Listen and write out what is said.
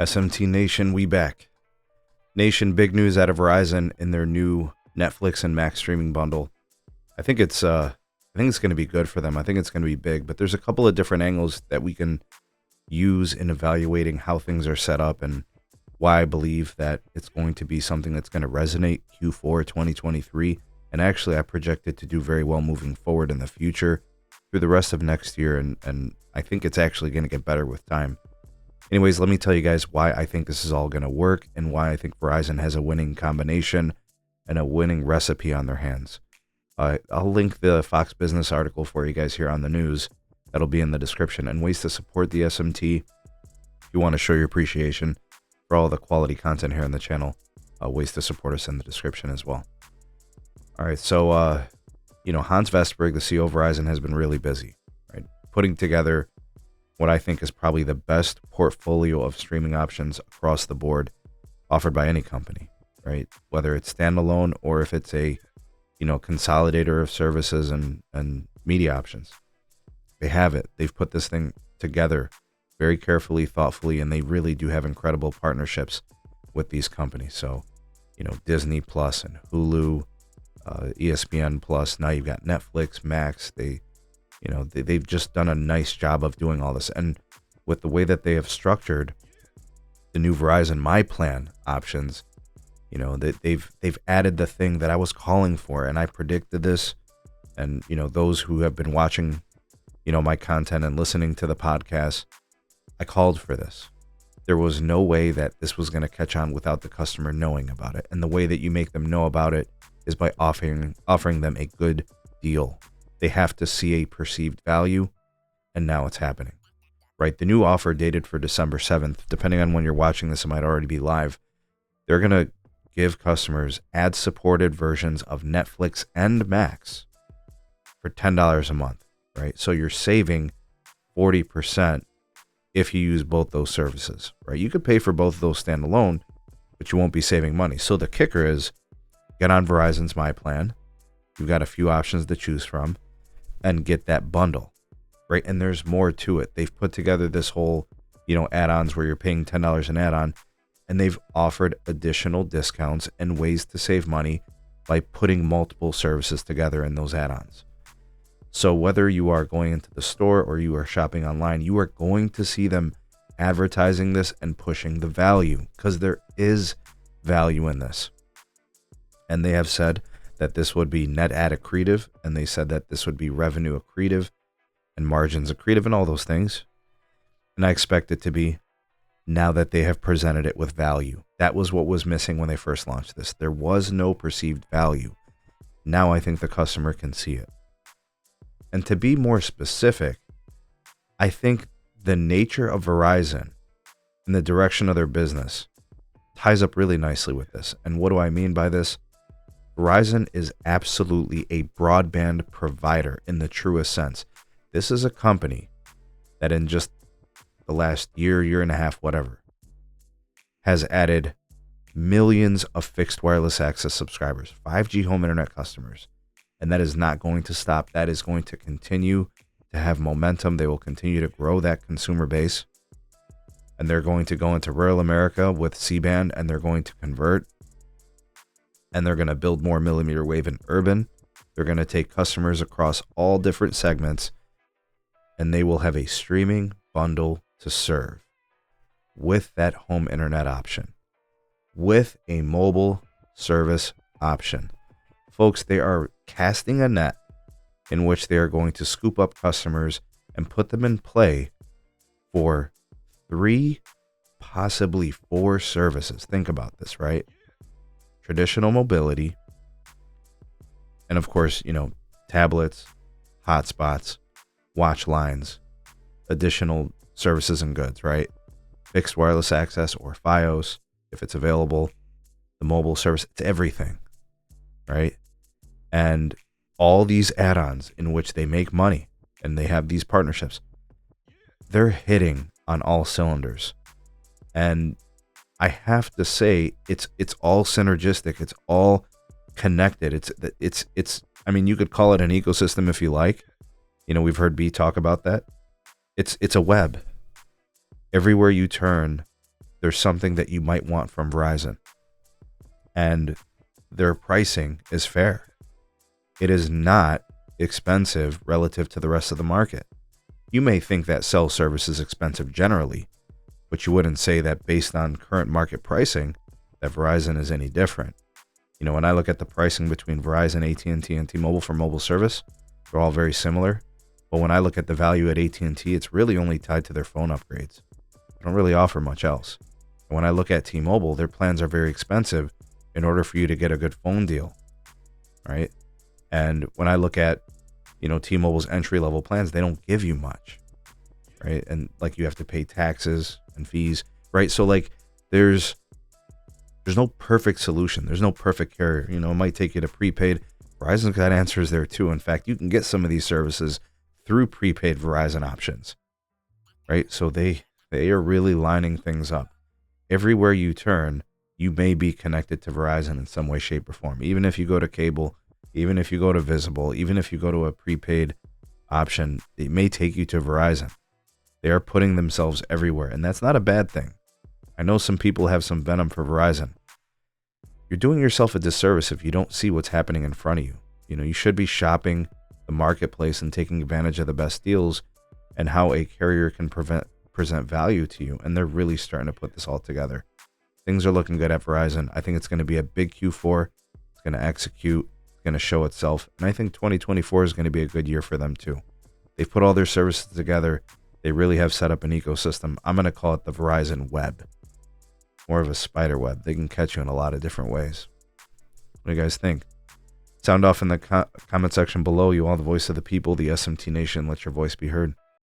SMT Nation, we back. Nation, big news out of Verizon in their new Netflix and Max streaming bundle. I think it's going to be good for them. I think it's going to be big, but there's a couple of different angles that we can use in evaluating how things are set up and why I believe that it's going to be something that's going to resonate Q4 2023. And actually, I project it to do very well moving forward in the future through the rest of next year. And I think it's actually going to get better with time. Anyways, let me tell you guys why I think this is all going to work and why I think Verizon has a winning combination and a winning recipe on their hands. I'll link the Fox Business article for you guys here on the news. That'll be in the description. And ways to support the SMT. If you want to show your appreciation for all the quality content here on the channel, ways to support us in the description as well. All right, so, Hans Vestberg, the CEO of Verizon, has been really busy, right? Putting together what I think is probably the best portfolio of streaming options across the board offered by any company, right? Whether it's standalone or if it's a, consolidator of services and media options. They have it. They've put this thing together very carefully, thoughtfully, and they really do have incredible partnerships with these companies. So, Disney Plus and Hulu, ESPN Plus. Now you've got Netflix, Max. They've just done a nice job of doing all this. And with the way that they have structured the new Verizon My Plan options, they've added the thing that I was calling for, and I predicted this. And, those who have been watching, my content and listening to the podcast, I called for this. There was no way that this was going to catch on without the customer knowing about it. And the way that you make them know about it is by offering them a good deal. They have to see a perceived value, and now it's happening, right? The new offer dated for December 7th, depending on when you're watching this, it might already be live. They're going to give customers ad-supported versions of Netflix and Max for $10 a month, right? So you're saving 40% if you use both those services, right? You could pay for both of those standalone, but you won't be saving money. So the kicker is get on Verizon's My Plan. You've got a few options to choose from and get that bundle, right? And there's more to it. They've put together this whole, add-ons where you're paying $10 an add-on, and they've offered additional discounts and ways to save money by putting multiple services together in those add-ons. So whether you are going into the store or you are shopping online, you are going to see them advertising this and pushing the value because there is value in this. And they have said that this would be net add accretive, and they said that this would be revenue accretive and margins accretive and all those things. And I expect it to be now that they have presented it with value. That was what was missing when they first launched this. There was no perceived value. Now I think the customer can see it. And to be more specific, I think the nature of Verizon and the direction of their business ties up really nicely with this. And what do I mean by this? Verizon is absolutely a broadband provider in the truest sense. This is a company that in just the last year and a half, whatever, has added millions of fixed wireless access subscribers, 5G home internet customers. And that is not going to stop. That is going to continue to have momentum. They will continue to grow that consumer base. And they're going to go into rural America with C-band, and they're going to convert. And they're going to build more mmWave in urban. They're going to take customers across all different segments, and they will have a streaming bundle to serve with that home internet option, with a mobile service option. Folks, they are casting a net in which they are going to scoop up customers and put them in play for 3, possibly 4 services. Think about this, right? Traditional mobility, and of course, tablets, hotspots, watch lines, additional services and goods, right? Fixed wireless access or Fios, if it's available, the mobile service, it's everything, right? And all these add-ons in which they make money and they have these partnerships, they're hitting on all cylinders. And I have to say, it's all synergistic. It's all connected. It's. I mean, you could call it an ecosystem if you like. We've heard B talk about that. It's a web. Everywhere you turn, there's something that you might want from Verizon, and their pricing is fair. It is not expensive relative to the rest of the market. You may think that cell service is expensive generally, but you wouldn't say that based on current market pricing that Verizon is any different. You know, when I look at the pricing between Verizon, AT&T, and T-Mobile for mobile service, they're all very similar. But when I look at the value at AT&T, it's really only tied to their phone upgrades. They don't really offer much else. And when I look at T-Mobile, their plans are very expensive in order for you to get a good phone deal, right? And when I look at, you know, T-Mobile's entry-level plans, they don't give you much, right? And like you have to pay taxes and fees, right? So like there's no perfect solution. There's no perfect carrier. You know, it might take you to prepaid. Verizon's got answers there too. In fact, you can get some of these services through prepaid Verizon options, right? So they are really lining things up. Everywhere you turn, you may be connected to Verizon in some way, shape, or form. Even if you go to cable, even if you go to Visible, even if you go to a prepaid option, it may take you to Verizon. They are putting themselves everywhere, and that's not a bad thing. I know some people have some venom for Verizon. You're doing yourself a disservice if you don't see what's happening in front of you. You know, you should be shopping the marketplace and taking advantage of the best deals and how a carrier can present value to you. And they're really starting to put this all together. Things are looking good at Verizon. I think it's going to be a big Q4. It's going to execute. It's going to show itself. And I think 2024 is going to be a good year for them too. They've put all their services together. They really have set up an ecosystem. I'm going to call it the Verizon web. More of a spider web. They can catch you in a lot of different ways. What do you guys think? Sound off in the comment section below. You are the voice of the people, the SMT Nation. Let your voice be heard.